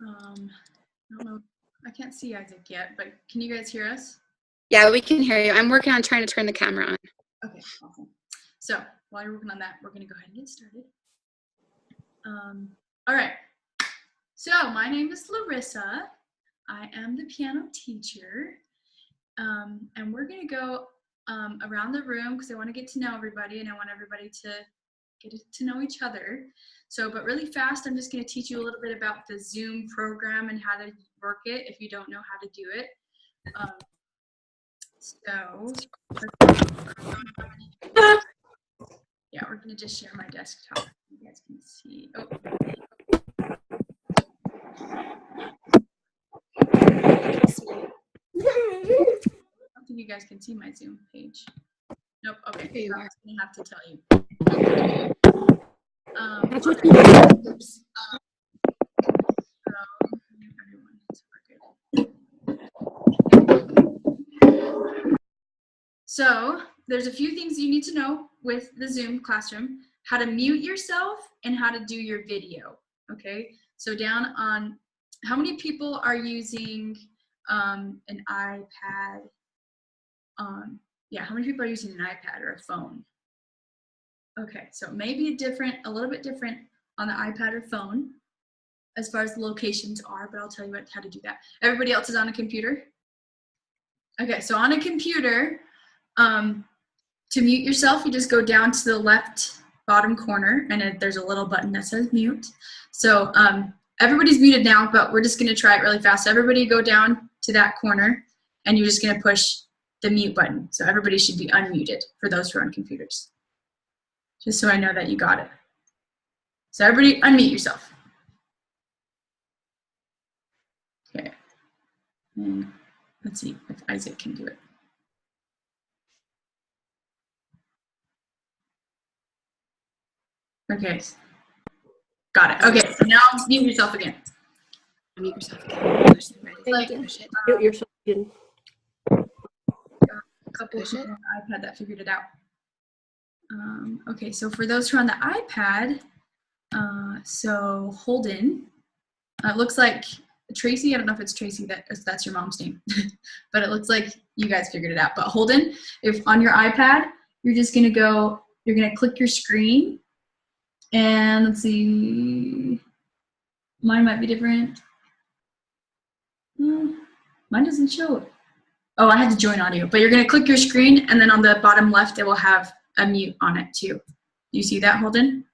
I don't know. I can't see Isaac yet, but can you guys hear us? Yeah, we can hear you. I'm working on trying to turn the camera on. Okay, awesome. So while you're working on that, we're going to go ahead and get started. All right. So my name is Larissa. I am the piano teacher. And we're going to go around the room because I want to get to know everybody and I want everybody to get to know each other. So, but really fast, I'm just going to teach you a little bit about the Zoom program and how to work it if you don't know how to do it. Yeah, we're going to just share my desktop. You guys can see. Oh. I don't think you guys can see my Zoom page. Nope. Okay. Here you I'm are. going to have to tell you. That's what Oops. So there's a few things you need to know with the Zoom classroom: how to mute yourself and how to do your video. Okay, so down on, how many people are using an iPad? Yeah, how many people are using an iPad or a phone? Okay, so maybe a little bit different on the iPad or phone as far as the locations are, but I'll tell you how to do that. Everybody else is on a computer? Okay, so on a computer, to mute yourself, you just go down to the left bottom corner, and there's a little button that says mute. So everybody's muted now, but we're just going to try it really fast. So everybody go down to that corner, and you're just going to push the mute button. So everybody should be unmuted for those who are on computers. Just so I know that you got it. So everybody unmute yourself. Okay. And let's see if Isaac can do it. Okay. Got it. Okay, so now mute yourself again. Mute yourself again. Push it right in. Push it. Mute yourself again. A couple of people on the iPad that figured it out. Okay, so for those who are on the iPad, so Holden, it looks like Tracy, I don't know if it's Tracy, that's your mom's name, but it looks like you guys figured it out. But Holden, if on your iPad, you're just gonna go, you're gonna click your screen, and let's see, mine might be different. Mine doesn't show it. Oh, I had to join audio, but you're gonna click your screen, and then on the bottom left, it will have a mute on it too. You see that, Holden?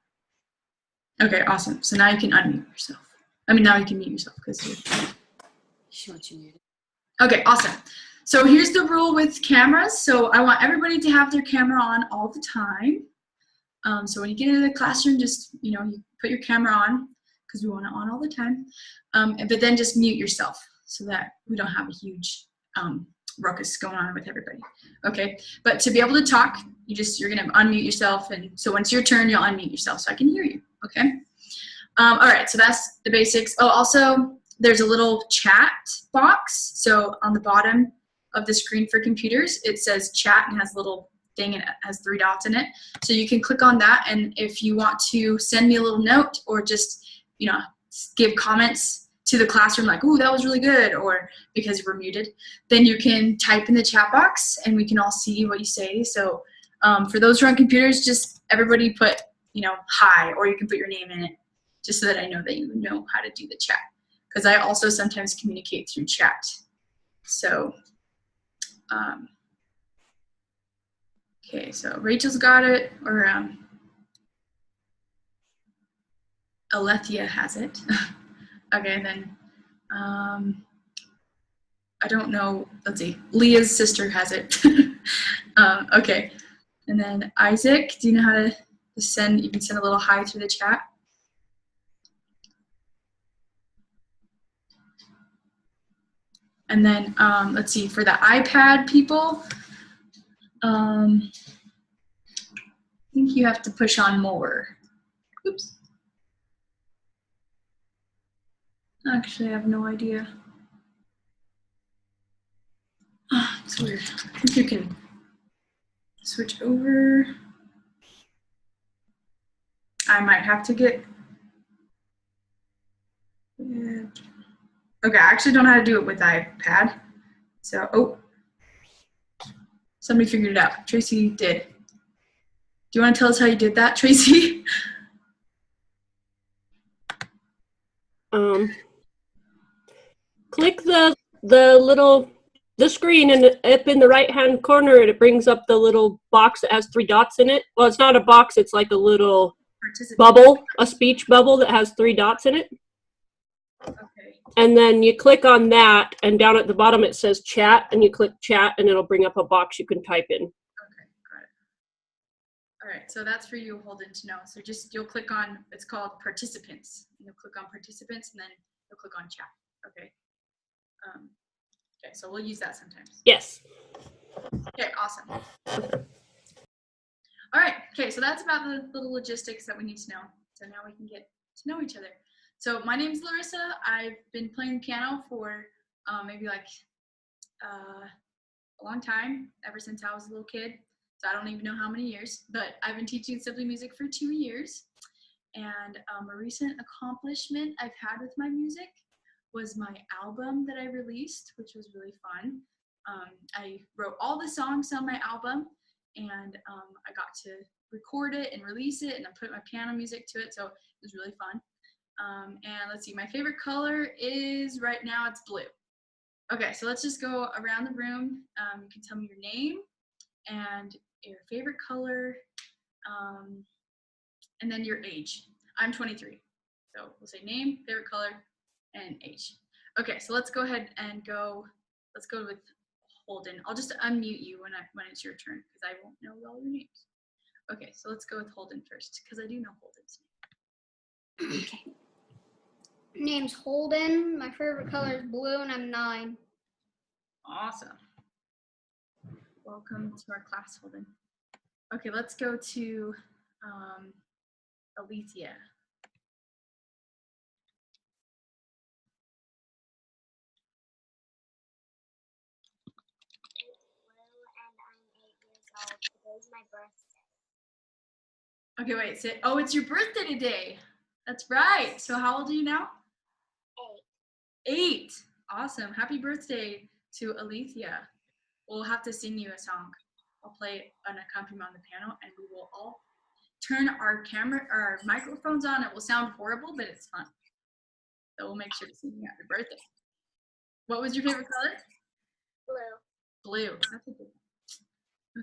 Okay, awesome. So now you can unmute yourself. Now you can mute yourself because She wants you muted. Okay, awesome. So here's the rule with cameras. So I want everybody to have their camera on all the time. So when you get into the classroom, just, you put your camera on because we want it on all the time. But then just mute yourself so that we don't have a huge ruckus going on with everybody. Okay, but to be able to talk, you're gonna unmute yourself, and so once your turn, you'll unmute yourself so I can hear you. Okay. All right, so that's the basics. Oh, also there's a little chat box. So on the bottom of the screen for computers, it says chat and has a little thing and it has 3 dots in it. So you can click on that, and if you want to send me a little note or just, give comments to the classroom like, ooh, that was really good, or because we're muted, then you can type in the chat box and we can all see what you say. So for those who are on computers, just everybody put, hi, or you can put your name in it just so that I know that you know how to do the chat. Because I also sometimes communicate through chat. So, okay, so Rachel's got it, or Alethea has it. Okay, and then I don't know, let's see, Leah's sister has it. Okay, and then Isaac, do you know how to send, you can send a little hi through the chat? And then, let's see, for the iPad people, I think you have to push on more. Oops. Actually, I have no idea. Oh, it's weird. I think you can switch over. I might have to get Okay, I actually don't know how to do it with iPad. So, oh, somebody figured it out. Tracy did. Do you want to tell us how you did that, Tracy? Click the screen, and up in the right-hand corner, it brings up the little box that has 3 dots in it. Well, it's not a box, it's like a little bubble, a speech bubble that has 3 dots in it. Okay. And then you click on that, and down at the bottom it says chat, and you click chat, and it'll bring up a box you can type in. Okay, got it. All right, so that's for you, Holden, to know. So you'll click on, it's called participants. You'll click on participants, and then you'll click on chat. Okay. Okay, so we'll use that sometimes. Yes. Okay, awesome. All right, okay, so that's about the little logistics that we need to know. So now we can get to know each other. So my name's Larissa. I've been playing piano for maybe like a long time, ever since I was a little kid. So I don't even know how many years, but I've been teaching Simply Music for 2 years. And a recent accomplishment I've had with my music was my album that I released, which was really fun. I wrote all the songs on my album, and I got to record it and release it, and I put my piano music to it, so it was really fun. And let's see, my favorite color is, right now, it's blue. Okay, so let's just go around the room. You can tell me your name and your favorite color, and then your age. I'm 23, so we'll say name, favorite color, and age. Okay, so let's go ahead and let's go with Holden. I'll just unmute you when it's your turn, because I won't know all your names. Okay, so let's go with Holden first, because I do know Holden's name. Okay. Name's Holden. My favorite color is blue, and I'm 9. Awesome. Welcome to our class, Holden. Okay, let's go to Alethea. Today's my birthday. Okay, wait. Oh, it's your birthday today. That's right. So how old are you now? 8. 8. Awesome. Happy birthday to Alethea. We'll have to sing you a song. I'll play an accompaniment on the piano, and we will all turn our microphones on. It will sound horrible, but it's fun. So we'll make sure to sing you happy birthday. What was your favorite color? Blue. Blue. That's a good one.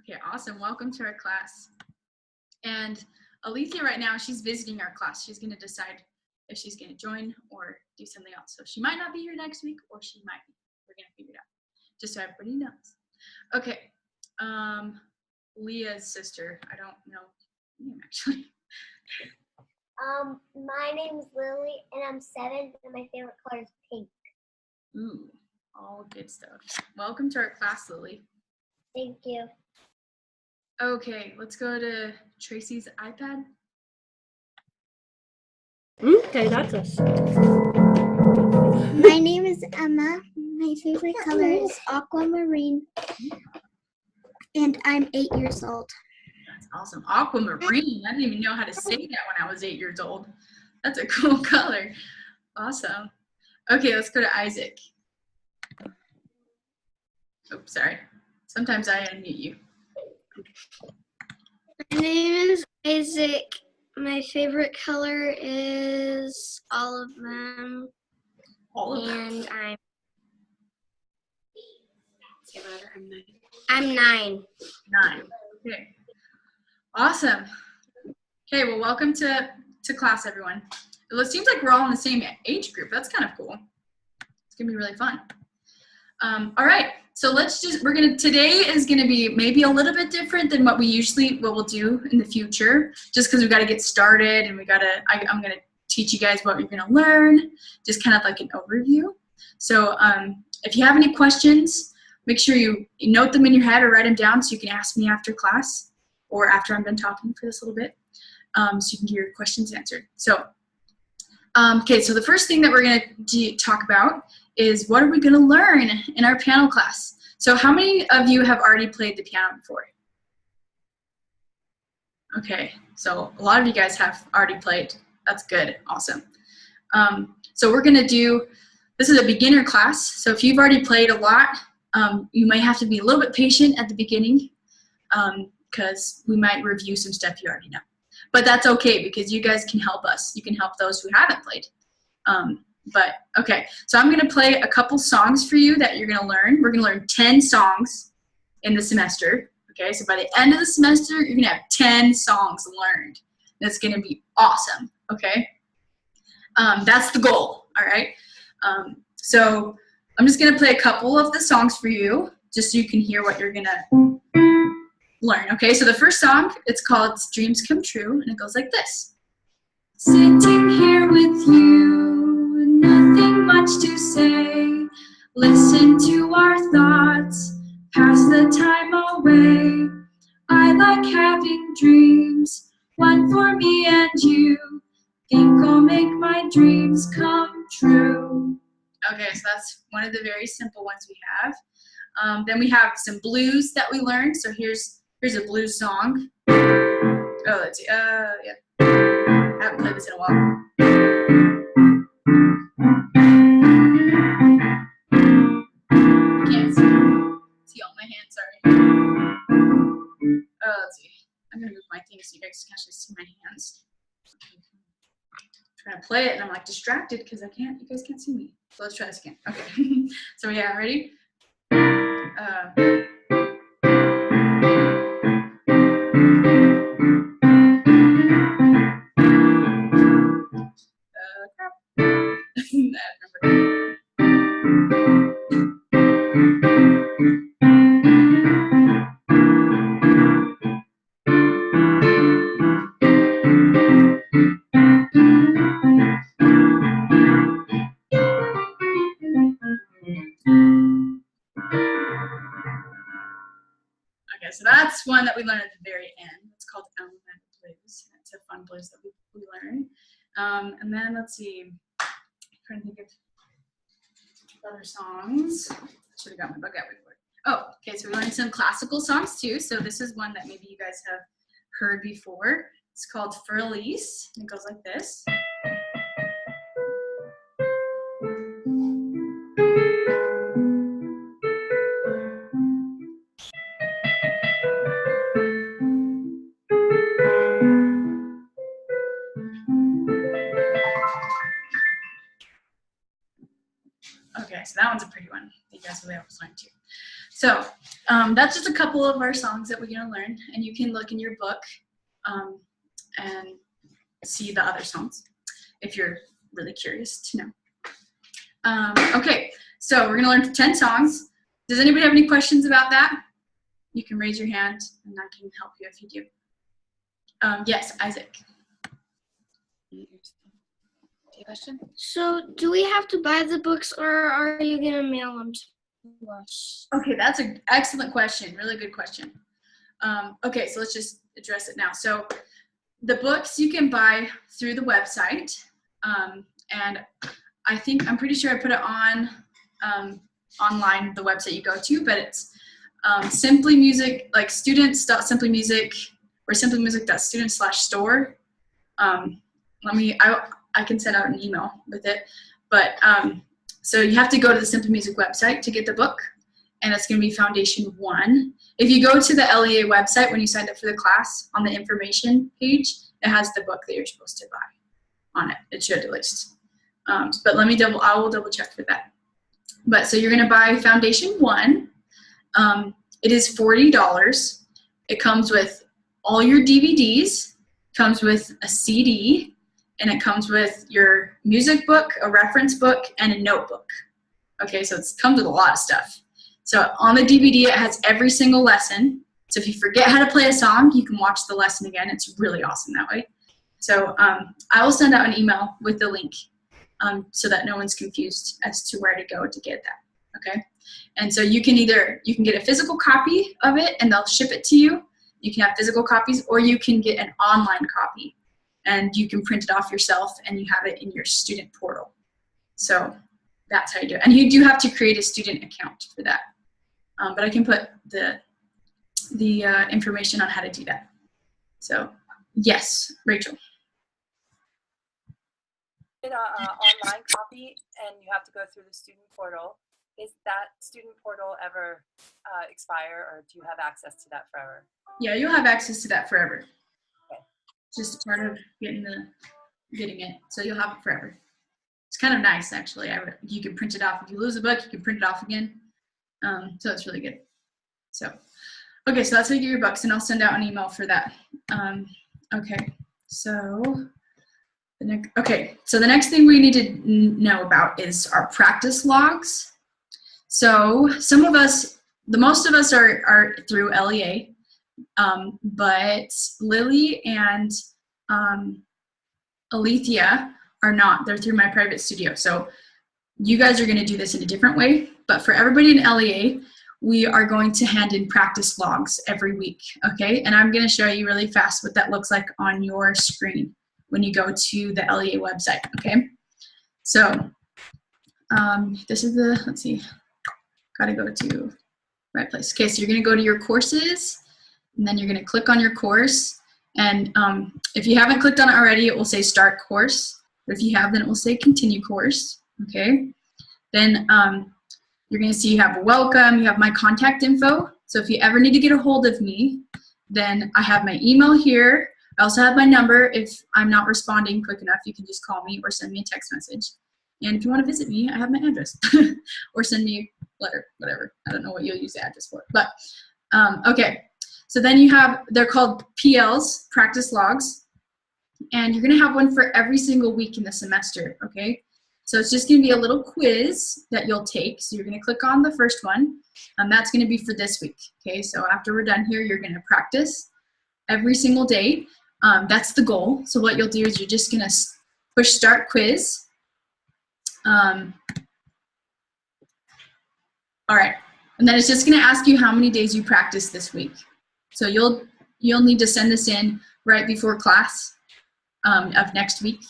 Okay, awesome. Welcome to our class. And Alethea right now, she's visiting our class. She's going to decide if she's going to join or do something else. So she might not be here next week, or she might be. We're going to figure it out, just so everybody knows. Okay. Leah's sister. I don't know her name, actually. My name's Lily, and I'm 7, and my favorite color is pink. Ooh, all good stuff. Welcome to our class, Lily. Thank you. Okay, let's go to Tracy's iPad. Okay, that's us. My name is Emma. My favorite color is aquamarine, and I'm 8 years old. That's awesome. Aquamarine. I didn't even know how to say that when I was 8 years old. That's a cool color. Awesome. Okay, let's go to Isaac. Oh, sorry. Sometimes I unmute you. My name is Isaac. My favorite color is all of them. All of them. And I'm 9. 9. Okay. Awesome. Okay, well, welcome to class, everyone. It seems like we're all in the same age group. That's kind of cool. It's gonna be really fun. All right, so today is gonna be maybe a little bit different than what we'll do in the future, just because we gotta get started, and I'm gonna teach you guys what you're gonna learn, just kind of like an overview. So if you have any questions, make sure you note them in your head or write them down so you can ask me after class or after I'm done talking for this little bit, so you can get your questions answered. So, okay, so the first thing that we're going to talk about is what are we going to learn in our piano class. So how many of you have already played the piano before? Okay, so a lot of you guys have already played. That's good, awesome. So we're going to do this is a beginner class, so if you've already played a lot, you might have to be a little bit patient at the beginning because we might review some stuff you already know. But that's okay because you guys can help us. You can help those who haven't played. But okay, so I'm gonna play a couple songs for you that you're gonna learn. We're gonna learn 10 songs in the semester. Okay, so by the end of the semester, you're gonna have 10 songs learned. That's gonna be awesome, okay? That's the goal, all right? So I'm just gonna play a couple of the songs for you, just so you can hear what you're gonna learn, okay? So the first song, it's called Dreams Come True, and it goes like this. Sitting here with you, nothing much to say. Listen to our thoughts, pass the time away. I like having dreams, one for me and you. Think I'll make my dreams come true. Okay, so that's one of the very simple ones we have. Then we have some blues that we learned. So here's a blues song. Oh, let's see. Yeah. I haven't played this in a while. Can't see all my hands, sorry. Let's see. I'm gonna move my thing so you guys can actually see my hands. I'm trying to play it and I'm like distracted because you guys can't see me. So let's try this again. Okay. So yeah, ready? Crap. I remember. Okay, so that's one that we learned at the very end. It's called Elemental Blues. It's a fun blues that we learn. And then let's see. I'm trying to think of other songs. I should have got my book out before. Oh, okay, so we learned some classical songs too. So this is one that maybe you guys have heard before. It's called For Elise. It goes like this. Okay, so that one's a pretty one. You guys will be able to learn too. So that's just a couple of our songs that we're going to learn, and you can look in your book and see the other songs if you're really curious to know. Okay, so we're going to learn 10 songs. Does anybody have any questions about that? You can raise your hand, and I can help you if you do. Yes, Isaac. Question? So, do we have to buy the books, or are you gonna mail them to us? Okay, that's an excellent question. Really good question. Okay, so let's just address it now. So the books you can buy through the website, and I'm pretty sure I put it on online, the website you go to, but it's Simply Music, like students.simplymusic or simplymusic.student/store. I can send out an email with it, but so you have to go to the Simply Music website to get the book, and it's going to be Foundation 1. If you go to the LEA website when you signed up for the class, on the information page, it has the book that you're supposed to buy on it. It should at least. But I will double check for that. But so you're going to buy Foundation 1. It is $40. It comes with all your DVDs, comes with a CD, and it comes with your music book, a reference book, and a notebook. Okay, so it comes with a lot of stuff. So on the DVD, it has every single lesson. So if you forget how to play a song, you can watch the lesson again. It's really awesome that way. So I will send out an email with the link so that no one's confused as to where to go to get that, okay? And so you can get a physical copy of it and they'll ship it to you. You can have physical copies, or you can get an online copy and you can print it off yourself and you have it in your student portal. So that's how you do it. And you do have to create a student account for that. But I can put the information on how to do that. So yes, Rachel. an online copy and you have to go through the student portal. Is that student portal ever expire, or do you have access to that forever? Yeah, you'll have access to that forever. Okay. Just part of getting it, so you'll have it forever. It's kind of nice, actually. You can print it off. If you lose a book, you can print it off again. So it's really good. So, okay, so that's how you get your books, and I'll send out an email for that. Okay, so so the next thing we need to know about is our practice logs. So some of us, most of us are through LEA, but Lily and Alethea are not. They're through my private studio. So you guys are going to do this in a different way, but for everybody in LEA, we are going to hand in practice logs every week, okay? And I'm going to show you really fast what that looks like on your screen when you go to the LEA website, okay? So this is the, let's see, gotta go to right place. Okay, so you're gonna go to your courses, and then you're gonna click on your course, and if you haven't clicked on it already, it will say start course, but if you have, then it will say continue course, okay? Then you're gonna see you have a welcome, you have my contact info, so if you ever need to get a hold of me, then I have my email here. I also have my number. If I'm not responding quick enough, you can just call me or send me a text message. And if you want to visit me, I have my address. Or send me a letter, whatever. I don't know what you'll use the address for. But, okay. So then you have, they're called PLs, practice logs. And you're going to have one for every single week in the semester, okay? So it's just going to be a little quiz that you'll take. So you're going to click on the first one. That's going to be for this week, okay? So after we're done here, you're going to practice every single day. That's the goal. So what you'll do is you're just going to push start quiz. All right, and then it's just going to ask you how many days you practice this week. So you'll need to send this in right before class of next week.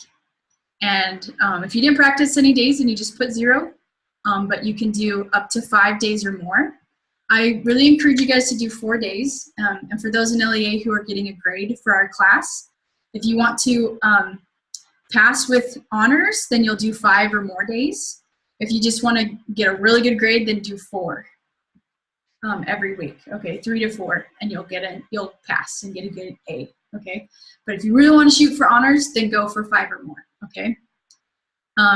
And if you didn't practice any days, then you just put 0. But you can do up to 5 days or more. I really encourage you guys to do 4 days. And for those in LEA who are getting a grade for our class, if you want to pass with honors, then you'll do 5 or more days. If you just want to get a really good grade, then do 4 every week. Okay, 3 to 4, and you'll pass and get a good A. Okay, but if you really want to shoot for honors, then go for 5 or more. Okay,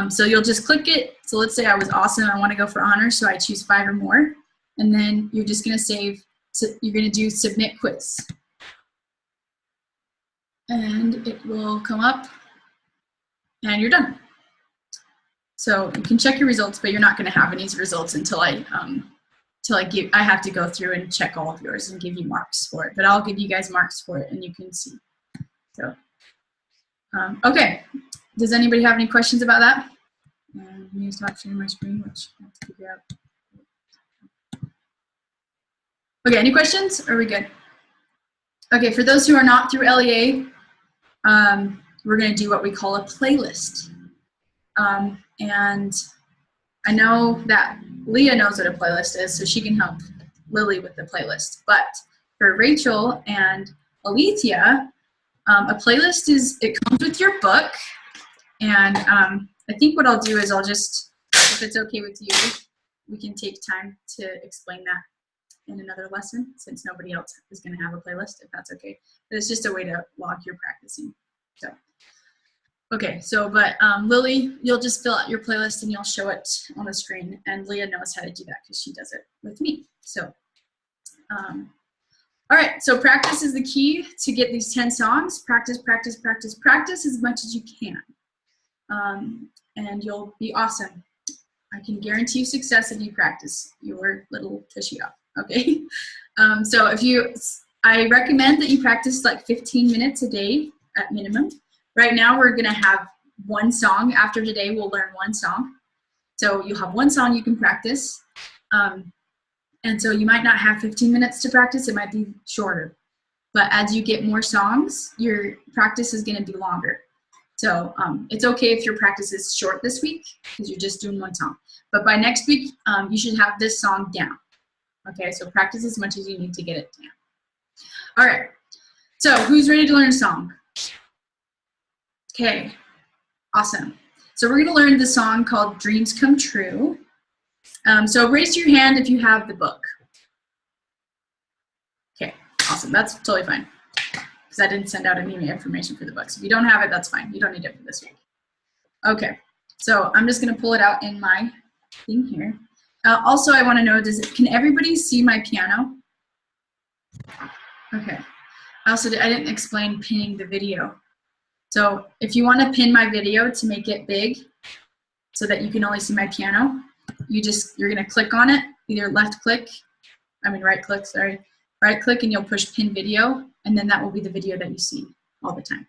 so you'll just click it. So let's say I was awesome. I want to go for honors, so I choose 5 or more, and then you're just going to save. So you're going to do submit quiz, and it will come up. And you're done. So you can check your results, but you're not going to have any results until I have to go through and check all of yours and give you marks for it. But I'll give you guys marks for it, and you can see. So, okay. Does anybody have any questions about that? Let me stop sharing my screen, which I have to figure out. Okay. Any questions? Are we good? Okay. For those who are not through LEA, we're going to do what we call a playlist. And I know that Leah knows what a playlist is, so she can help Lily with the playlist. But for Rachel and Alethea, a playlist it comes with your book. And I think what I'll do is I'll just, if it's okay with you, we can take time to explain that in another lesson, since nobody else is going to have a playlist, if that's okay. But it's just a way to log your practicing. So, okay, so, but Lily, you'll just fill out your playlist and you'll show it on the screen, and Leah knows how to do that because she does it with me. So, all right, so practice is the key to get these 10 songs. Practice, practice, practice, practice as much as you can, and you'll be awesome. I can guarantee you success if you practice your little tushy up, okay? So I recommend that you practice like 15 minutes a day at minimum. Right now we're gonna have 1 song. After today we'll learn 1 song. So you'll have 1 song you can practice. And so you might not have 15 minutes to practice, it might be shorter. But as you get more songs, your practice is gonna be longer. So it's okay if your practice is short this week because you're just doing 1 song. But by next week, you should have this song down. Okay, so practice as much as you need to get it down. All right, so who's ready to learn a song? Okay, awesome. So we're gonna learn the song called Dreams Come True. So raise your hand if you have the book. Okay, awesome, that's totally fine. Because I didn't send out any information for the book. So if you don't have it, that's fine. You don't need it for this week. Okay, so I'm just gonna pull it out in my thing here. Also, I wanna know, can everybody see my piano? Okay. Also, I didn't explain pinning the video. So if you want to pin my video to make it big so that you can only see my piano, you're going to click on it, either right click, and you'll push pin video, and then that will be the video that you see all the time.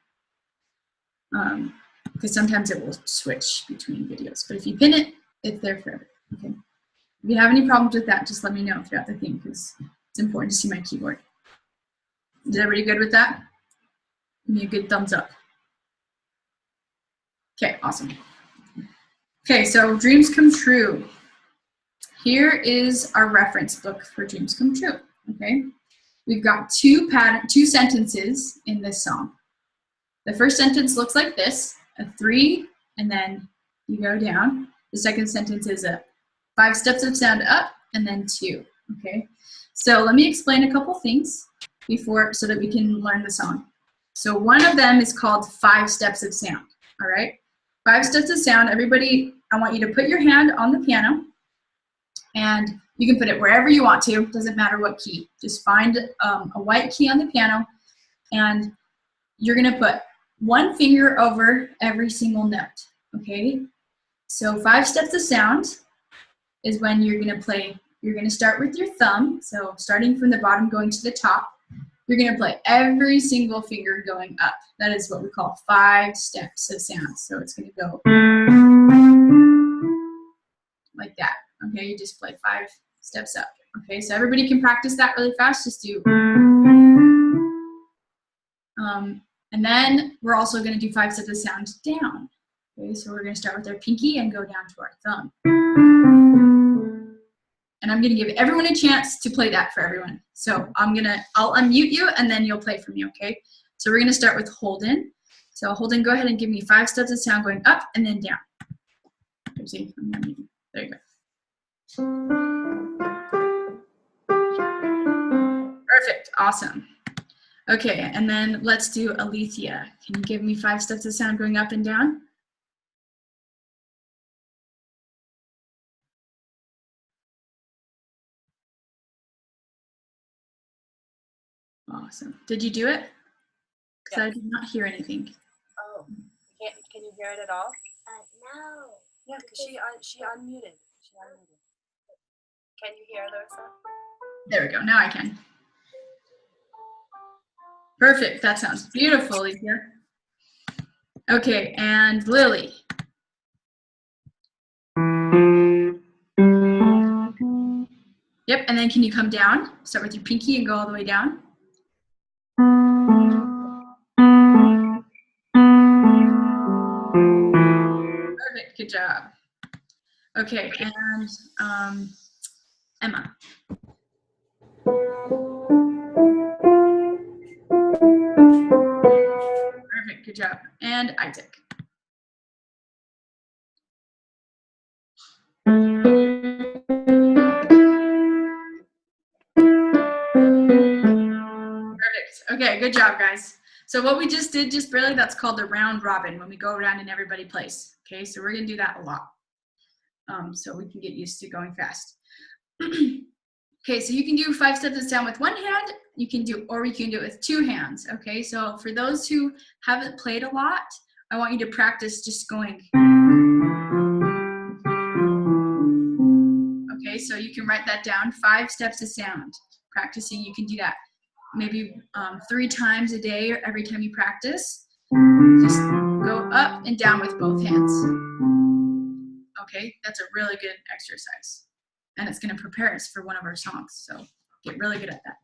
Because sometimes it will switch between videos. But if you pin it, it's there forever. Okay. If you have any problems with that, just let me know throughout the thing, because it's important to see my keyboard. Is everybody good with that? Give me a good thumbs up. Okay, awesome. Okay, so Dreams Come True. Here is our reference book for Dreams Come True, okay? We've got two sentences in this song. The first sentence looks like this, a 3, and then you go down. The second sentence is a 5 steps of sound up, and then 2, okay? So let me explain a couple things so that we can learn the song. So one of them is called 5 steps of sound, all right? 5 steps of sound, everybody, I want you to put your hand on the piano, and you can put it wherever you want to, doesn't matter what key. Just find a white key on the piano, and you're gonna put one finger over every single note, okay? So 5 steps of sound is when you're gonna start with your thumb, so starting from the bottom going to the top, you're gonna play every single finger going up. That is what we call 5 steps of sound. So it's gonna go like that, okay? You just play 5 steps up, okay? So everybody can practice that really fast, just do. And then we're also gonna do 5 steps of sound down, okay? So we're gonna start with our pinky and go down to our thumb. And I'm gonna give everyone a chance to play that for everyone. So I'll unmute you and then you'll play for me, okay? So we're gonna start with Holden. So Holden, go ahead and give me 5 steps of sound going up and then down. Oopsie, I'm gonna mute you. There you go. Perfect, awesome. Okay, and then let's do Alethea. Can you give me 5 steps of sound going up and down? Awesome. Did you do it? Because I did not hear anything. Oh, can you hear it at all? No. Yeah, because she unmuted. She unmuted. Can you hear Larissa? There we go. Now I can. Perfect. That sounds beautiful, Lisa. Okay, and Lily. Yep, and then can you come down? Start with your pinky and go all the way down. Perfect, good job. Okay, and Emma. Perfect, good job. And Isaac. Perfect. Okay, good job, guys. So what we just did, just barely, that's called the round robin, when we go around and everybody plays. Okay, so we're gonna do that a lot. So we can get used to going fast. Okay, so you can do 5 steps of sound with one hand, or you can do it with 2 hands. Okay, so for those who haven't played a lot, I want you to practice just going. Okay, so you can write that down, 5 steps of sound. Practicing, you can do that maybe 3 times a day or every time you practice. Just go up and down with both hands. Okay, that's a really good exercise. And it's gonna prepare us for one of our songs, so get really good at that.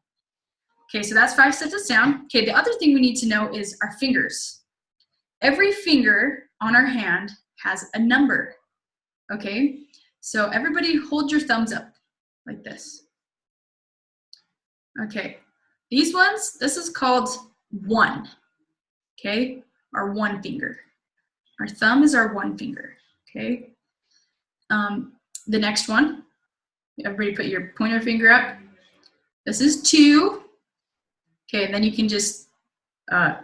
Okay, so that's 5 steps of sound. Okay, the other thing we need to know is our fingers. Every finger on our hand has a number, okay? So everybody hold your thumbs up like this. Okay, these ones, this is called 1, okay? Or 1 finger. Our thumb is our one finger, okay? The next one, everybody put your pointer finger up. This is 2. Okay, and then you can just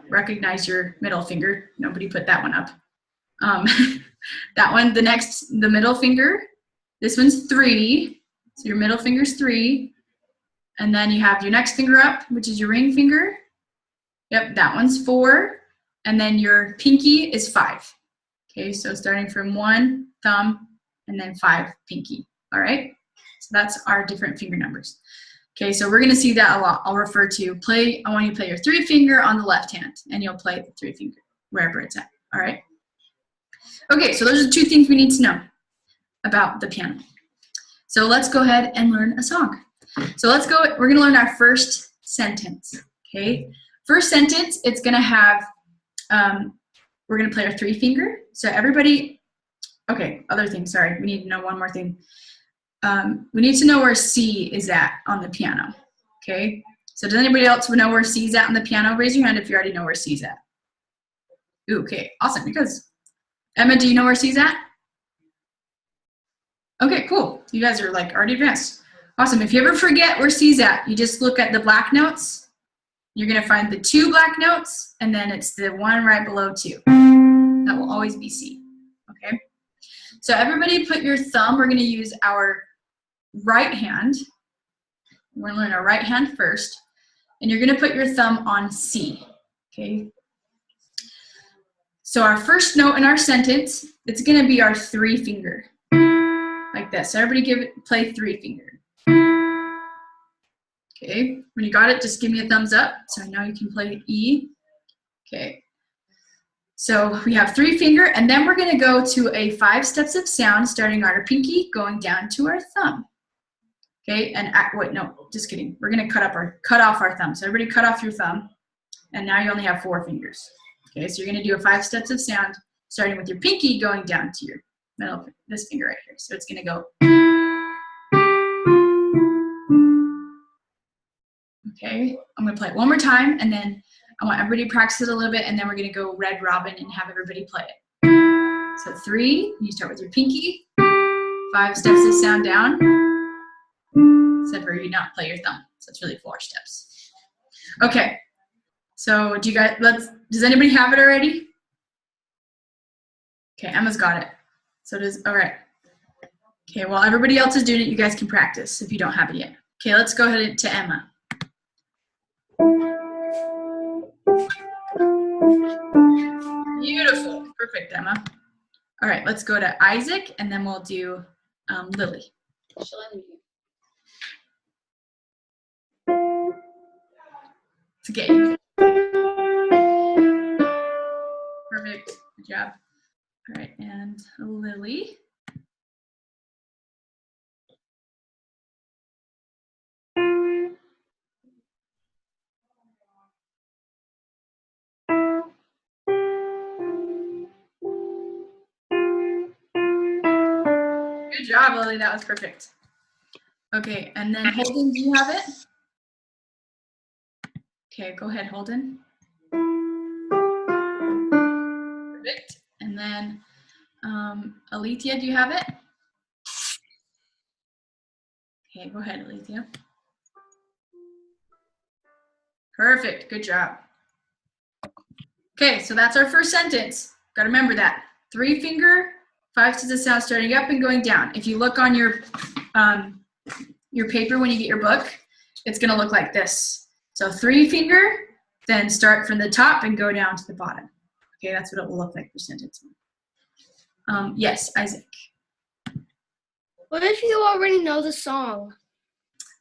recognize your middle finger. Nobody put that one up. That one, the middle finger, this one's 3. So your middle finger's 3. And then you have your next finger up, which is your ring finger. Yep, that one's 4. And then your pinky is 5. Okay, so starting from 1 thumb and then 5 pinky. All right, so that's our different finger numbers. Okay, so we're gonna see that a lot. I'll refer to I want you to play your 3 finger on the left hand, and you'll play the 3 finger wherever it's at, all right? Okay, so those are the 2 things we need to know about the piano. So let's go ahead and learn a song. So we're gonna learn our first sentence, okay? First sentence, it's gonna have, we're gonna play our 3 finger. So everybody, okay, other thing, sorry, we need to know one more thing. We need to know where C is at on the piano, okay? So does anybody else know where C is at on the piano? Raise your hand if you already know where C is at. Ooh, okay, awesome, because Emma, do you know where C's at? Okay, cool. You guys are like already advanced. Awesome, if you ever forget where C's at, you just look at the black notes. You're gonna find the 2 black notes, and then it's the one right below 2. That will always be C, okay? So everybody put your thumb, we're gonna use our right hand. We're gonna learn our right hand first, and you're gonna put your thumb on C, okay? So our first note in our sentence, it's gonna be our 3 finger, like this. So everybody play 3 finger. Okay, when you got it, just give me a thumbs up, so I know you can play E. Okay, so we have 3 finger, and then we're gonna go to a 5 steps of sound, starting on our pinky, going down to our thumb. Okay, and wait, no, just kidding. We're gonna cut off our thumb. So everybody cut off your thumb, and now you only have 4 fingers. Okay, so you're gonna do a 5 steps of sound, starting with your pinky, going down to your middle, this finger right here. So it's gonna go. Okay, I'm gonna play it one more time, and then I want everybody to practice it a little bit, and then we're gonna go Red Robin and have everybody play it. So 3, you start with your pinky, 5 steps of sound down, except for you not play your thumb. So it's really 4 steps. Okay, so does anybody have it already? Okay, Emma's got it. All right. Okay, while everybody else is doing it, you guys can practice if you don't have it yet. Okay, let's go ahead to Emma. Beautiful, perfect, Emma. All right, let's go to Isaac, and then we'll do Lily. It's okay. Perfect, good job. All right, and Lily. Good job, Lily, that was perfect. Okay, and then Holden, do you have it? Okay, go ahead, Holden. Perfect. And then Alethea, do you have it? Okay, go ahead, Alethea. Perfect, good job. Okay, so that's our first sentence. Got to remember that. 3 finger, 5 steps of sound starting up and going down. If you look on your paper when you get your book, it's gonna look like this. So 3 finger, then start from the top and go down to the bottom. Okay, that's what it will look like for sentence 1. Yes, Isaac. What if you already know the song?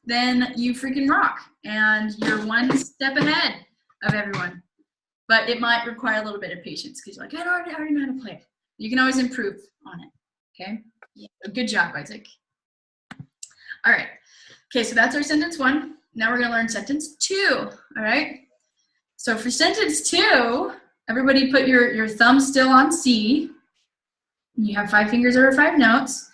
Then you freaking rock, and you're 1 step ahead of everyone. But it might require a little bit of patience because you're like, I already know how to play it. You can always improve on it, okay? Yeah. Good job, Isaac. All right, okay, so that's our sentence 1. Now we're gonna learn sentence 2, all right? So for sentence 2, everybody put your thumb still on C. You have 5 fingers over 5 notes.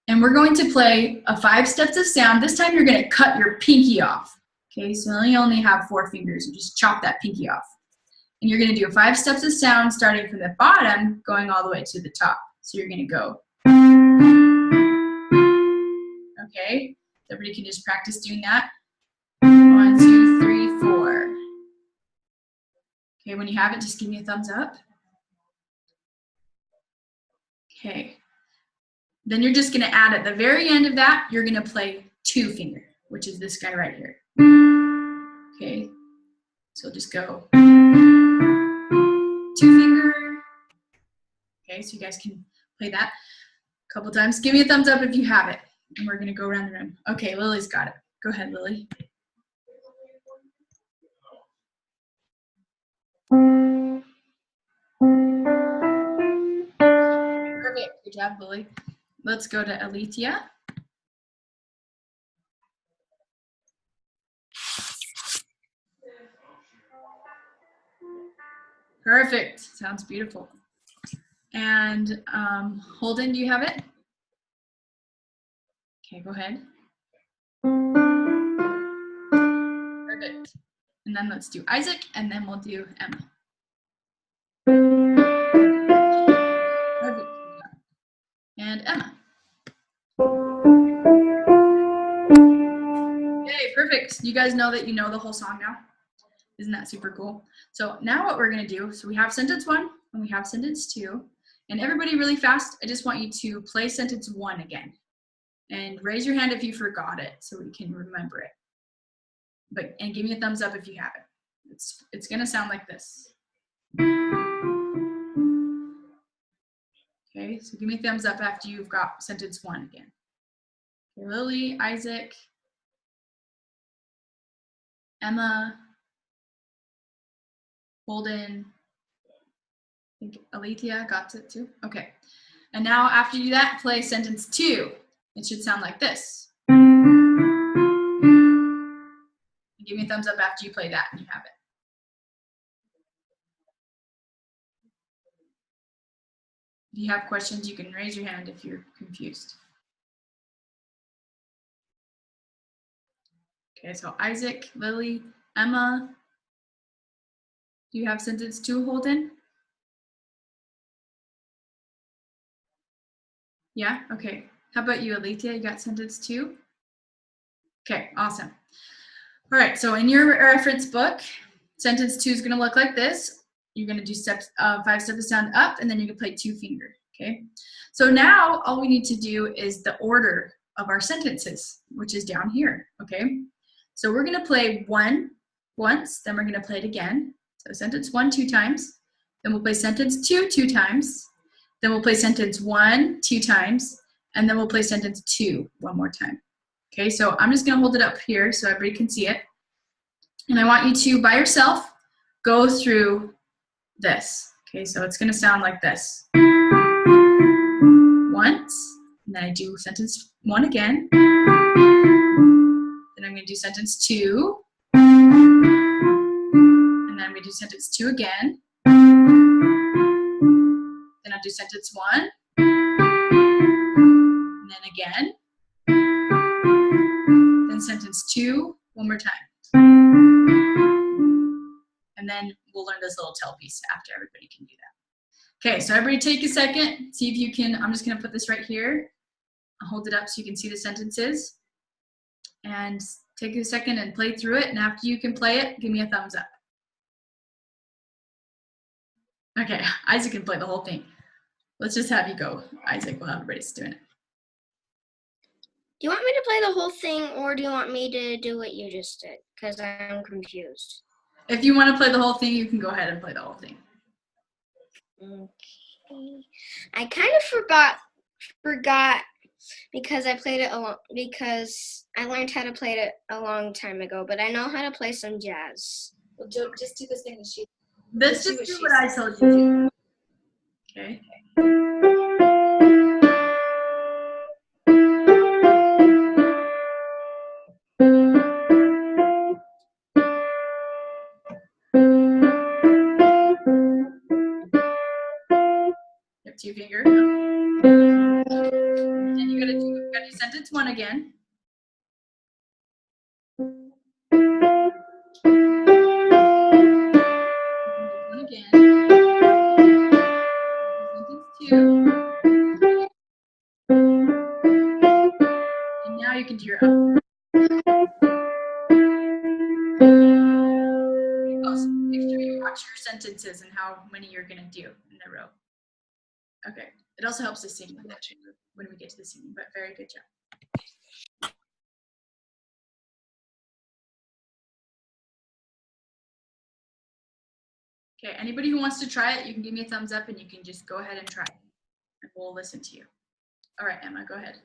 And we're going to play a 5 steps of sound. This time you're gonna cut your pinky off. Okay, so you only have 4 fingers. You just chop that pinky off. And you're going to do 5 steps of sound starting from the bottom, going all the way to the top. So you're going to go. Okay, everybody can just practice doing that. 1, 2, 3, 4. Okay, when you have it, just give me a thumbs up. Okay. Then you're just going to add at the very end of that, you're going to play 2 finger, which is this guy right here. Okay, so just go 2 finger. Okay, so you guys can play that a couple times. Give me a thumbs up if you have it. And we're going to go around the room. Okay, Lily's got it. Go ahead, Lily. Perfect. Good job, Lily. Let's go to Alethea. Perfect. Sounds beautiful. And Holden, do you have it? Okay, go ahead. Perfect. And then let's do Isaac, and then we'll do Emma. Perfect. And Emma. Okay, perfect. You guys know that you know the whole song now? Isn't that super cool? So now what we're going to do, so we have sentence 1 and we have sentence 2. And everybody really fast, I just want you to play sentence 1 again. And raise your hand if you forgot it so we can remember it. And give me a thumbs up if you have it. It's going to sound like this. Okay, so give me a thumbs up after you've got sentence 1 again. Okay, Lily, Isaac, Emma, Holden, I think Alethea got it too. Okay, and now after you do that, play sentence 2. It should sound like this. Give me a thumbs up after you play that and you have it. If you have questions, you can raise your hand if you're confused. Okay, so Isaac, Lily, Emma. Do you have sentence 2, Holden? Yeah, okay. How about you, Alethea? You got sentence 2? Okay, awesome. All right, so in your reference book, sentence 2 is going to look like this. You're going to do 5 steps of sound up, and then you're going to play 2 finger, okay? So now all we need to do is the order of our sentences, which is down here, okay? So we're going to play 1 once, then we're going to play it again. So sentence 1 2 times, then we'll play sentence 2 2 times, then we'll play sentence 1 2 times, and then we'll play sentence 2 1 more time. Okay, so I'm just going to hold it up here so everybody can see it. And I want you to, by yourself, go through this. Okay, so it's going to sound like this. Once, and then I do sentence 1 again. Then I'm going to do sentence 2. And then I'm going to do sentence 2 again. Then I'll do sentence 1. And then again. Then sentence 2, 1 more time. And then we'll learn this little tell piece after everybody can do that. Okay, so everybody take a second, see if you can, I'm just gonna put this right here. I'll hold it up so you can see the sentences. And take a second and play through it, and after you can play it, give me a thumbs up. Okay, Isaac can play the whole thing. Let's just have you go, Isaac, while everybody's doing it. Do you want me to play the whole thing, or do you want me to do what you just did? Because I'm confused. If you want to play the whole thing, you can go ahead and play the whole thing. Okay. I kind of forgot because I played it because I learned how to play it a long time ago, but I know how to play some jazz. Well, just do this thing that she. Let's just do what I told you to. Okay. Yep, 2 finger. And you gotta do sentence 1 again. you can do your own. Also, make sure you watch your sentences and how many you're going to do in a row. Okay. It also helps to sing with it when we get to the singing, but very good job. Okay, anybody who wants to try it, you can give me a thumbs up and you can just go ahead and try it. And we'll listen to you. All right, Emma, go ahead.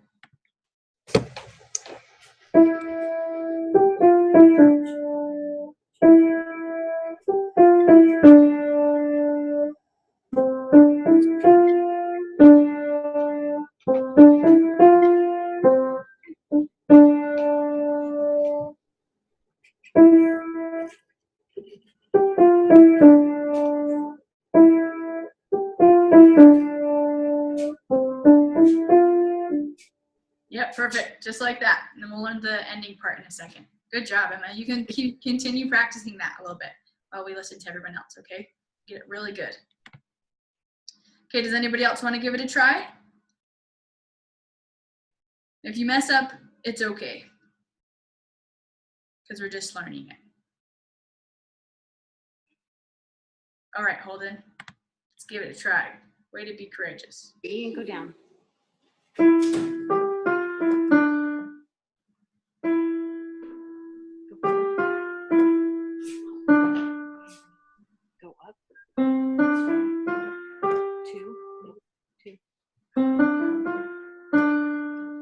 Yep, perfect. Just like that. And then we'll learn the ending part in a second. Good job, Emma. You can continue practicing that a little bit while we listen to everyone else, okay? Get it really good. Okay, does anybody else want to give it a try? If you mess up, it's okay, because we're just learning it. All right, Holden, let's give it a try. Way to be courageous. And go down. Go up. 2, 2.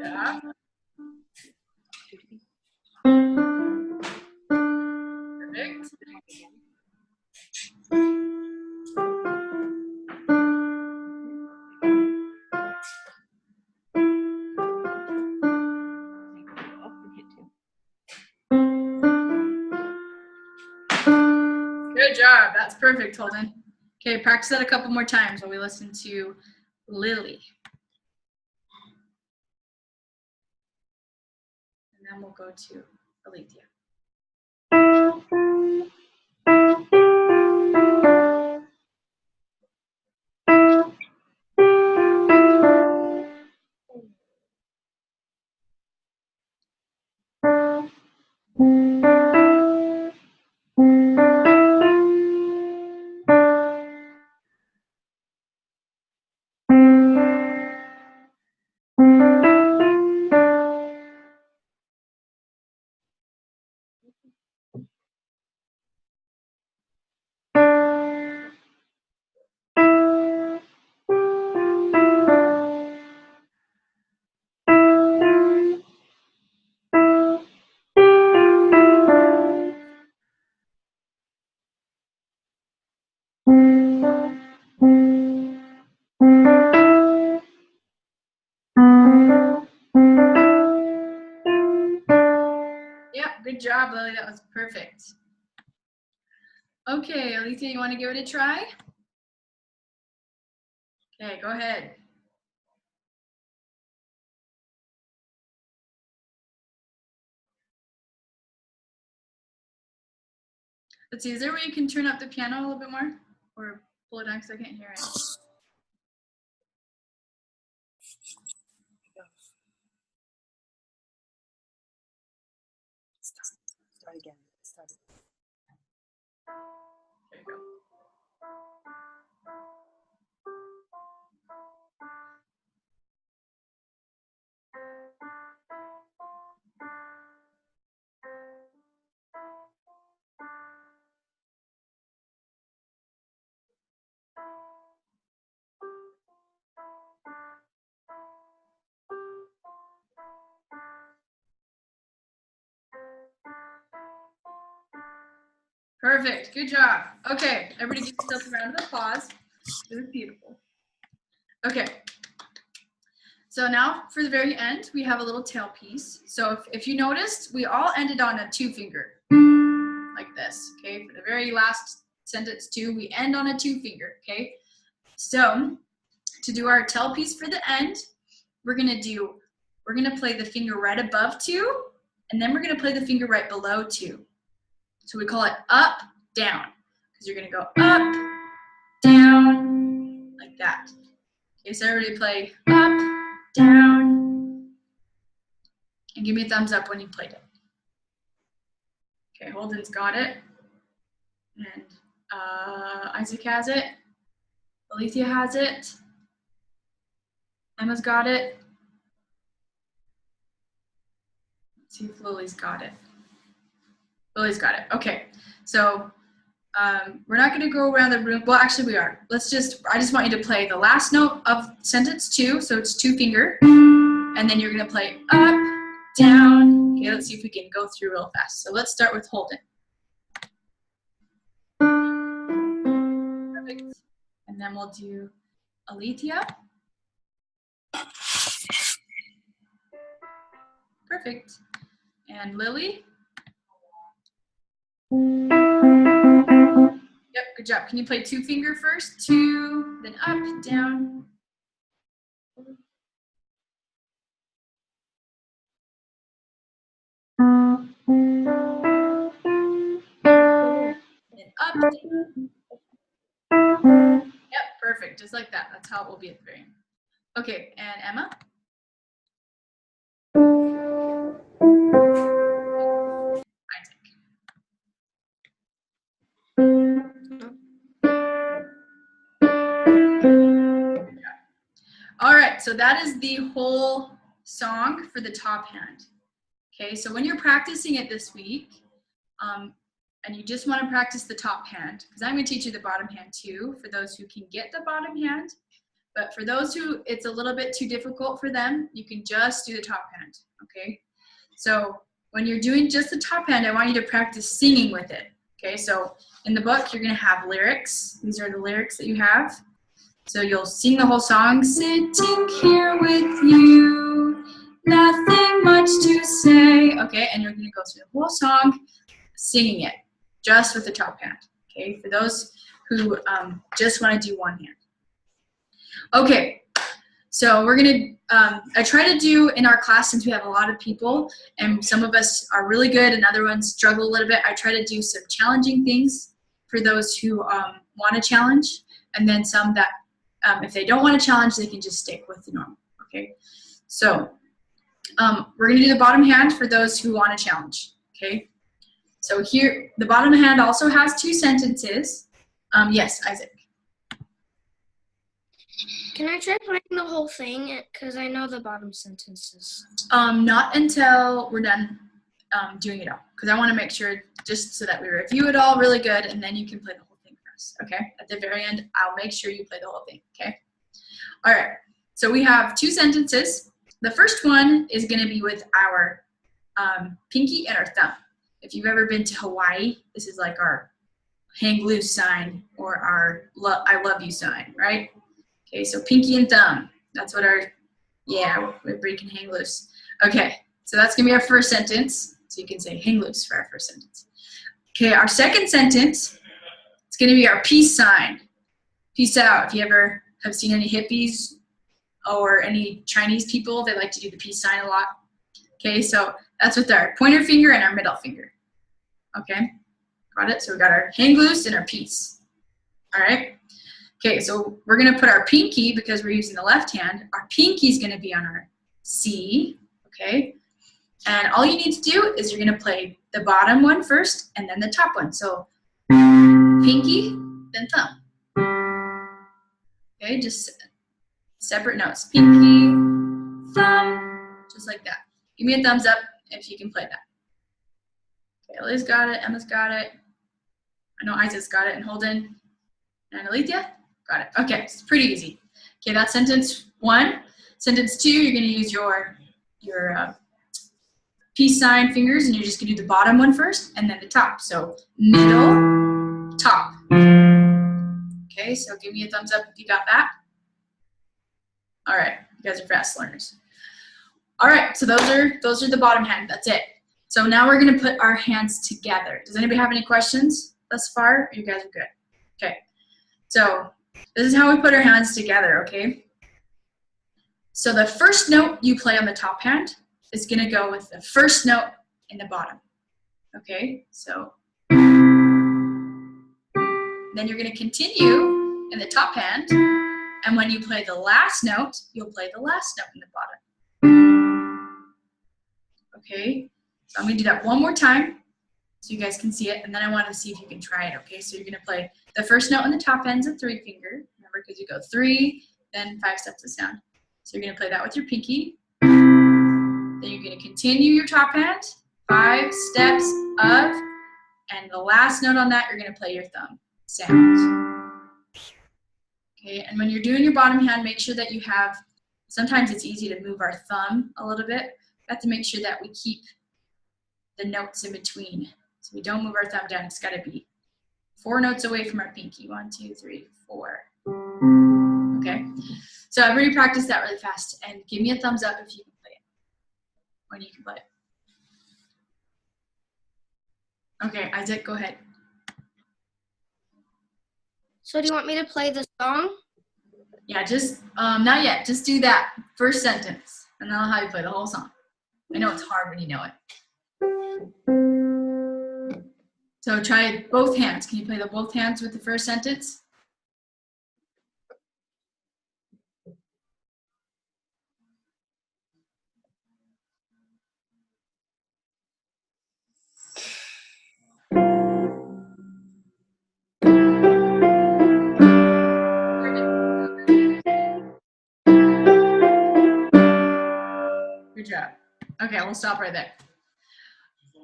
Yeah. 2 to be. Perfect. Good job. That's perfect, Holden. Okay, practice that a couple more times while we listen to Lily. And then we'll go to Alethea. Yep, good job, Lily. That was perfect. Okay, Alethea, you want to give it a try? Okay, go ahead. Let's see, is there a way you can turn up the piano a little bit more? Or pull it down because I can't hear it. Start again. Start again. There you go. Perfect. Good job. Okay, everybody give yourself a round of applause. It was beautiful. Okay. So now for the very end, we have a little tail piece. So if you noticed, we all ended on a 2 finger, like this, okay? For the very last sentence 2, we end on a 2 finger, okay? So to do our tail piece for the end, we're gonna play the finger right above 2, and then we're gonna play the finger right below 2. So we call it up, down, because you're gonna go up, down, like that. Okay, so everybody play up, down, And give me a thumbs up when you played it. Okay, Holden's got it. And Isaac has it. Alethea has it. Emma's got it. Let's see if Lily's got it. Lily's got it. Okay, so we're not going to go around the room. Well, actually, we are. I just want you to play the last note of sentence 2, so it's 2 finger, and then you're going to play up, down. Okay, let's see if we can go through real fast. So let's start with Holden. Perfect. And then we'll do Alethea. Perfect. And Lily. Yep, good job. Can you play 2 finger first? 2, then up, down. Then up, down. Yep, perfect. Just like that. That's how it will be at the very end. Okay, and Emma? Isaac. All right, so that is the whole song for the top hand. Okay, so when you're practicing it this week, and you just want to practice the top hand, because I'm going to teach you the bottom hand too, for those who can get the bottom hand. But for those who it's a little bit too difficult for them, you can just do the top hand, okay? So when you're doing just the top hand, I want you to practice singing with it, okay? So in the book, you're going to have lyrics. These are the lyrics that you have. So you'll sing the whole song, sitting here with you, nothing much to say, okay? And you're going to go through the whole song singing it, just with the top hand, okay? For those who just want to do one hand. Okay, so we're gonna, I try to do in our class, since we have a lot of people and some of us are really good and other ones struggle a little bit, I try to do some challenging things for those who want to challenge, and then some that if they don't want to challenge, they can just stick with the normal, okay? So we're gonna do the bottom hand for those who want to challenge, okay? So here, the bottom hand also has 2 sentences. Yes, Isaac. Can I try playing the whole thing? Because I know the bottom sentences. Not until we're done doing it all, because I want to make sure, just so that we review it all really good, and then you can play the whole thing for us, okay? At the very end, I'll make sure you play the whole thing, okay? All right, so we have 2 sentences. The first one is going to be with our pinky and our thumb. If you've ever been to Hawaii, this is like our hang loose sign, or our I love you sign, right? Okay, so pinky and thumb, that's what our, yeah, we can hang loose. Okay, so that's gonna be our first sentence. So you can say hang loose for our first sentence. Okay, our second sentence, it's gonna be our peace sign. Peace out. If you ever have seen any hippies or any Chinese people, they like to do the peace sign a lot. Okay, so that's with our pointer finger and our middle finger. Okay, got it? So we got our hang loose and our peace. All right. Okay, so we're going to put our pinky, because we're using the left hand, our pinky is going to be on our C, okay? And all you need to do is you're going to play the bottom one first and then the top one. So pinky, then thumb. Okay, just separate notes. Pinky, thumb, just like that. Give me a thumbs up if you can play that. Okay, Liz got it, Emma's got it. I know Isaac's got it, and Holden, and Alethea. Got it. Okay, it's pretty easy. Okay, that's sentence 1. Sentence 2, you're going to use your peace sign fingers, and you're just going to do the bottom one first, and then the top. So middle, top. Okay, so give me a thumbs up if you got that. All right, you guys are fast learners. All right, so those are the bottom hand. That's it. So now we're going to put our hands together. Does anybody have any questions thus far? You guys are good. Okay, so this is how we put our hands together, okay? So the first note you play on the top hand is going to go with the first note in the bottom, okay? So then you're going to continue in the top hand, and when you play the last note, you'll play the last note in the bottom. Okay, so I'm gonna do that one more time so you guys can see it, and then I want to see if you can try it, okay? So you're gonna play the first note on the top end's a 3 finger, remember, because you go 3, then 5 steps of sound. So you're gonna play that with your pinky. Then you're gonna continue your top hand, 5 steps of, and the last note on that, you're gonna play your thumb sound. Okay, and when you're doing your bottom hand, make sure that you have, sometimes it's easy to move our thumb a little bit. We have to make sure that we keep the notes in between. So we don't move our thumb down. It's got to be 4 notes away from our pinky. 1, 2, 3, 4. Okay, so everybody practice that really fast and give me a thumbs up if you can play it, when you can play it. Okay, Isaac, go ahead. So do you want me to play the song? Yeah, just, not yet. Just do that first sentence, and then I'll have you play the whole song. I know it's hard when you know it. So try both hands. Can you play both hands with the first sentence? Good job. Okay, we'll stop right there.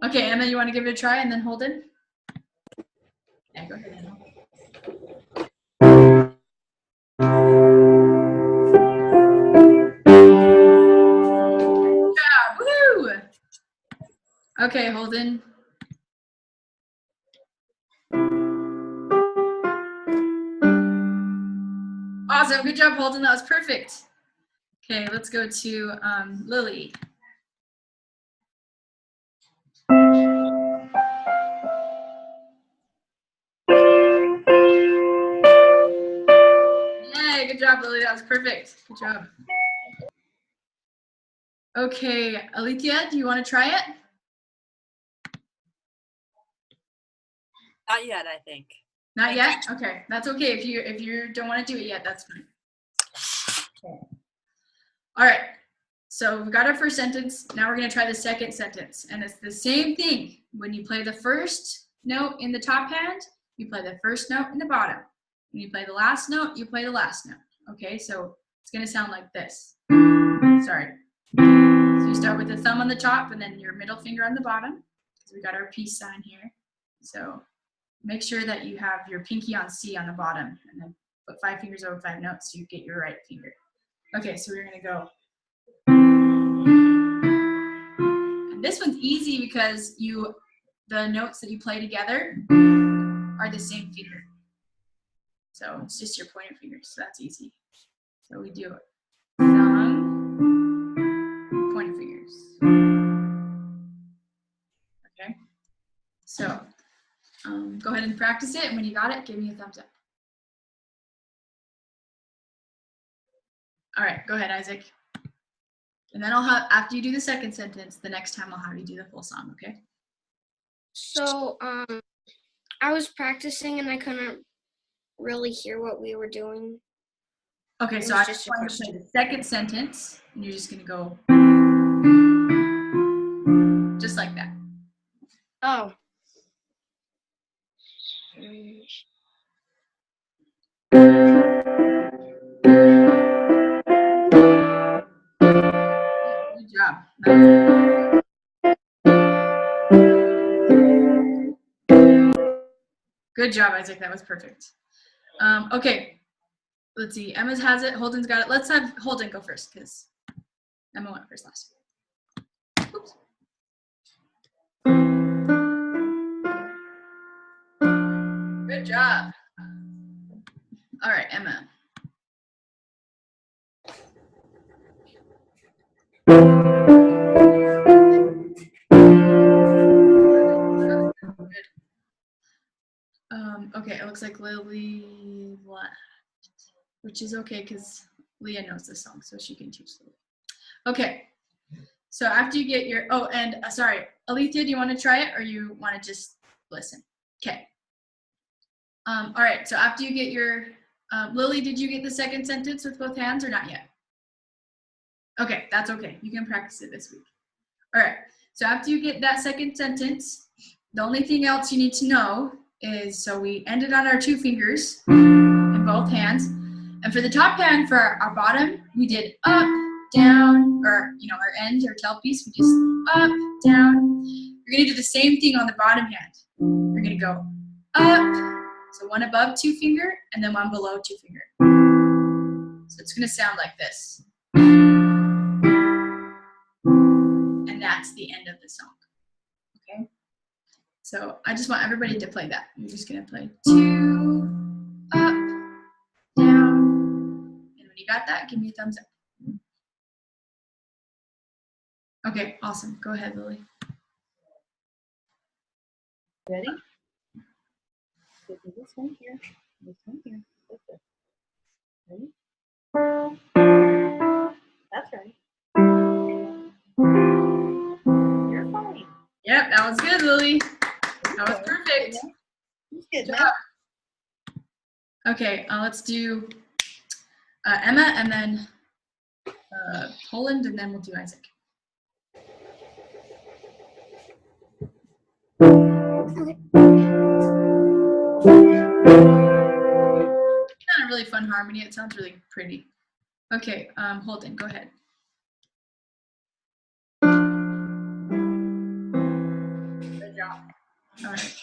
Okay, Emma, you want to give it a try and then hold it? Yeah, go ahead, Emma. Good job, woohoo! Okay, Holden. Awesome, good job, Holden, that was perfect. Okay, let's go to Lily. Yay, good job, Lily, that was perfect. Good job. Okay, Alethea, do you want to try it? Not yet, I think. Not yet? Okay, that's okay. If you don't want to do it yet, that's fine. Okay. All right, so we've got our first sentence. Now we're going to try the second sentence. And it's the same thing. When you play the first note in the top hand, you play the first note in the bottom. When you play the last note, you play the last note. Okay, so it's going to sound like this. Sorry. So you start with the thumb on the top and then your middle finger on the bottom. So we got our peace sign here. So make sure that you have your pinky on C on the bottom and then put 5 fingers over 5 notes so you get your right finger. Okay, so we're gonna go. And this one's easy because the notes that you play together are the same finger. So it's just your pointer fingers, so that's easy. So we do thumb, pointer fingers. Okay, so go ahead and practice it, and when you got it, give me a thumbs up. All right, go ahead, Isaac. And then I'll have, after you do the second sentence, the next time I'll have you do the full song, okay? So I was practicing and I couldn't really hear what we were doing. Okay, It so was I'm just a going to play the second sentence, and you're just gonna go just like that. Oh. Good job. Good job, Isaac. That was perfect. Okay, let's see. Emma's has it. Holden's got it. Let's have Holden go first because Emma went first last. Oops. Good job. All right, Emma. Okay, it looks like Lily left, which is okay because Leah knows this song, so she can choose Lily. Okay, so after you get your, oh, and sorry, Alethea, do you want to try it or you want to just listen? Okay. All right, so after you get your, Lily, did you get the second sentence with both hands or not yet? Okay, that's okay. You can practice it this week. All right, So after you get that second sentence, the only thing else you need to know is, so we ended on our 2 fingers in both hands. And for the top hand, for our bottom, we did up, down, or, you know, our end, our tail piece, we just up, down. We're gonna do the same thing on the bottom hand. We're gonna go up, so 1 above 2 finger, and then 1 below 2 finger. So it's gonna sound like this. And that's the end of the song, okay? So I just want everybody to play that. You're just gonna play 2, up, down, and when you got that, give me a thumbs up. Okay, awesome. Go ahead, Lily. Ready? This one here. This one here. Like this. Ready? That's right. You're fine. Yep, that was good, Lily. That was perfect. That's good. Good job. Okay, let's do Emma, and then Poland, and then we'll do Isaac. Okay. Not a really fun harmony. It sounds really pretty. Okay, Holden, go ahead. Good job. All right.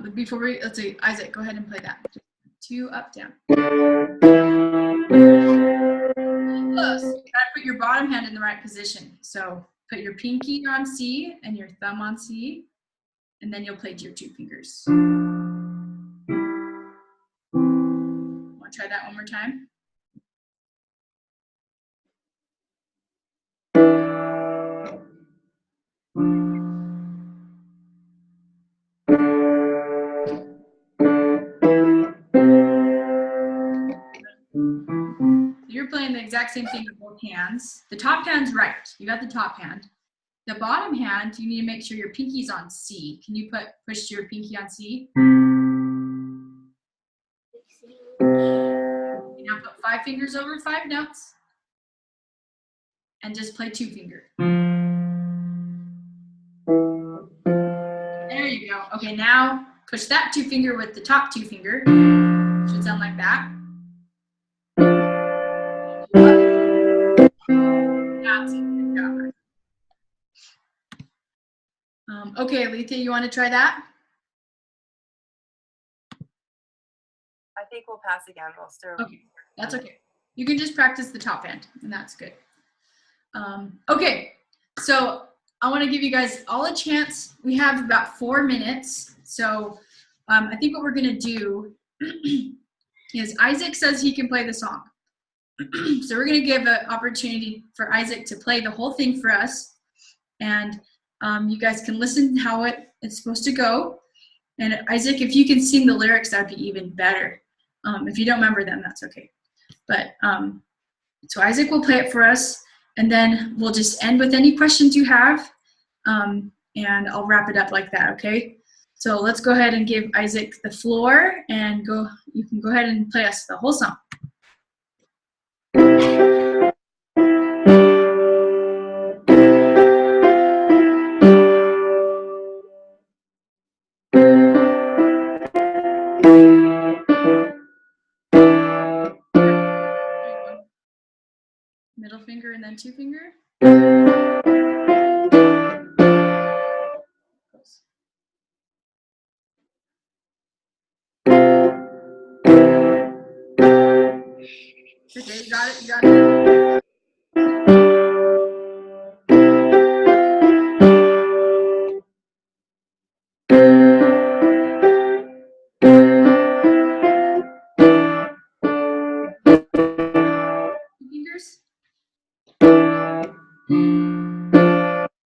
But before we, let's see, Isaac, go ahead and play that. 2 up, down. Close. You gotta put your bottom hand in the right position. So put your pinky on C and your thumb on C, and then you'll play your 2 fingers. Want to try that one more time? You're playing the exact same thing with both hands. The top hand's right. You got the top hand. The bottom hand, you need to make sure your pinky's on C. Can you push your pinky on C? You now put 5 fingers over 5 notes and just play 2 finger. There you go. Okay, now push that 2 finger with the top 2 finger. Should sound like that. That's it. Good job. Okay, Alethea, you want to try that? I think we'll pass again. We'll stir. Okay, that's okay. You can just practice the top hand, and that's good. Okay, so I want to give you guys all a chance. We have about 4 minutes. So I think what we're going to do is Isaac says he can play the song. So we're going to give an opportunity for Isaac to play the whole thing for us. And you guys can listen how it's supposed to go. And Isaac, if you can sing the lyrics, that'd be even better. If you don't remember them, that's okay. But so Isaac will play it for us, and then we'll just end with any questions you have, and I'll wrap it up like that, okay? So let's go ahead and give Isaac the floor, and you can go ahead and play us the whole song. Middle finger and then 2 finger. Close. Okay, you got it? You got it? Fingers? There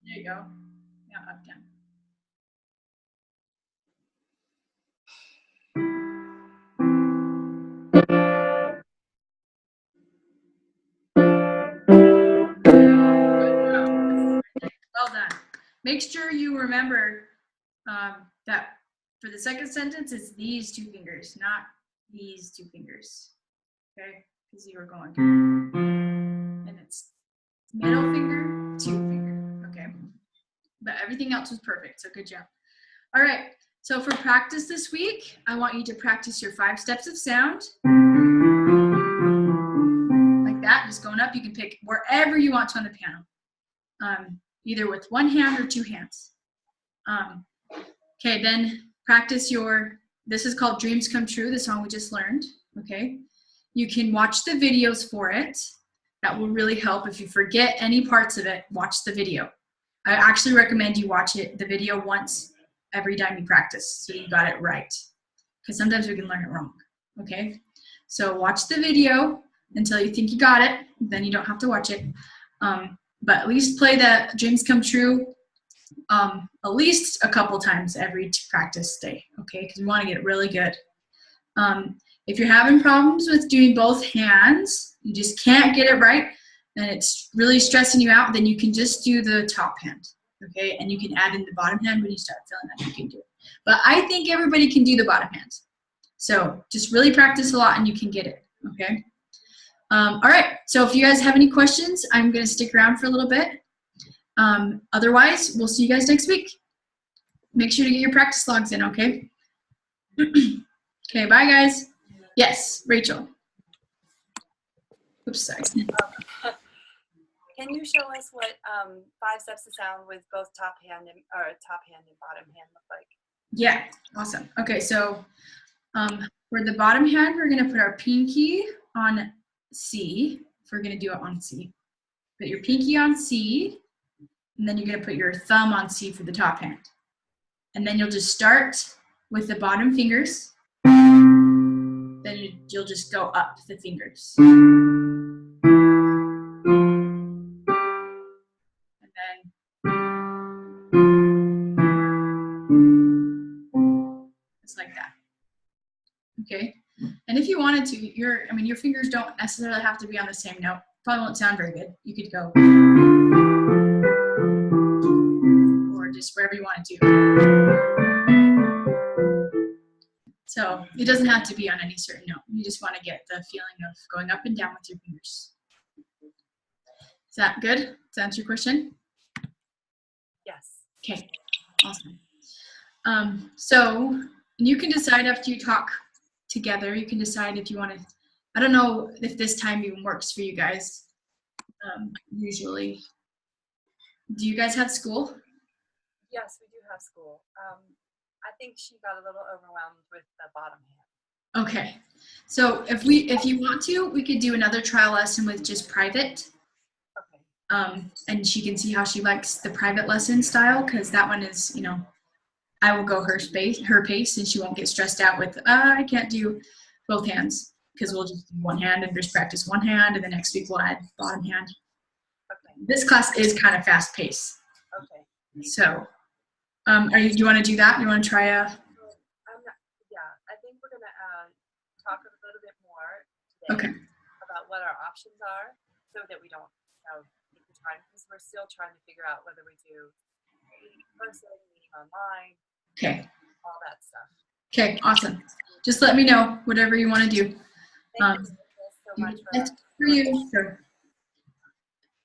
you go. Now up, down. Well done. Make sure you remember that for the second sentence, it's these 2 fingers, not these 2 fingers. Okay? Because you were going. And it's middle finger, 2 finger. Okay? but everything else was perfect, so good job. All right, so for practice this week, I want you to practice your 5 steps of sound. Like that, just going up. You can pick wherever you want to on the piano, either with one hand or 2 hands. Okay, then practice this is called Dreams Come True, the song we just learned, okay? You can watch the videos for it. That will really help. If you forget any parts of it, watch the video. I actually recommend you watch the video once every time you practice so you got it right. Because sometimes we can learn it wrong, okay? So watch the video until you think you got it, then you don't have to watch it. But at least play the Dreams Come True at least a couple times every practice day, okay? Because we want to get really good. If you're having problems with doing both hands, you just can't get it right, and it's really stressing you out, then you can just do the top hand, okay? And you can add in the bottom hand when you start feeling that you can do it. But I think everybody can do the bottom hand. So just really practice a lot and you can get it, okay? All right, so if you guys have any questions, I'm going to stick around for a little bit. Otherwise, we'll see you guys next week. Make sure to get your practice logs in, okay? Okay, bye guys. Yes, Rachel. Oops, sorry. Can you show us what 5 steps of sound with both top hand and bottom hand look like? Yeah, awesome. Okay, so for the bottom hand, we're gonna put our pinky on C. If we're gonna do it on C. Put your pinky on C, and then you're gonna put your thumb on C for the top hand. And then you'll just start with the bottom fingers. Then you'll just go up the fingers. And then it's like that. Okay? And if you wanted to, your fingers don't necessarily have to be on the same note. Probably won't sound very good. You could go or just wherever you want to do. So it doesn't have to be on any certain note. You just want to get the feeling of going up and down with your fingers. Is that good? Does that answer your question? Yes. Okay, awesome. So you can decide after you talk together, you can decide if you want to, I don't know if this time even works for you guys, usually. Do you guys have school? Yes, we do have school. I think she got a little overwhelmed with the bottom hand. Okay, so if you want to, we could do another trial lesson with just private. Okay. And she can see how she likes the private lesson style, because that one is, I will go her pace, and she won't get stressed out with, I can't do both hands, because we'll just do one hand and just practice one hand, and the next week we'll add bottom hand. Okay. This class is kind of fast paced. Okay. So, do you want to do that? You want to try Yeah, I think we're gonna talk a little bit more today about what our options are, so that we don't take the time, because we're still trying to figure out whether we do meeting in person, meeting online, Okay. all that stuff. Okay, awesome. Just let me know, whatever you want to do. Thank you so much That's for you. Sure.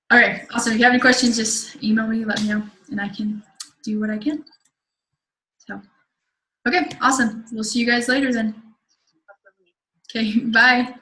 All right, awesome. If you have any questions, just email me, let me know, and I can do what I can. So, okay, awesome. We'll see you guys later then. Okay, bye.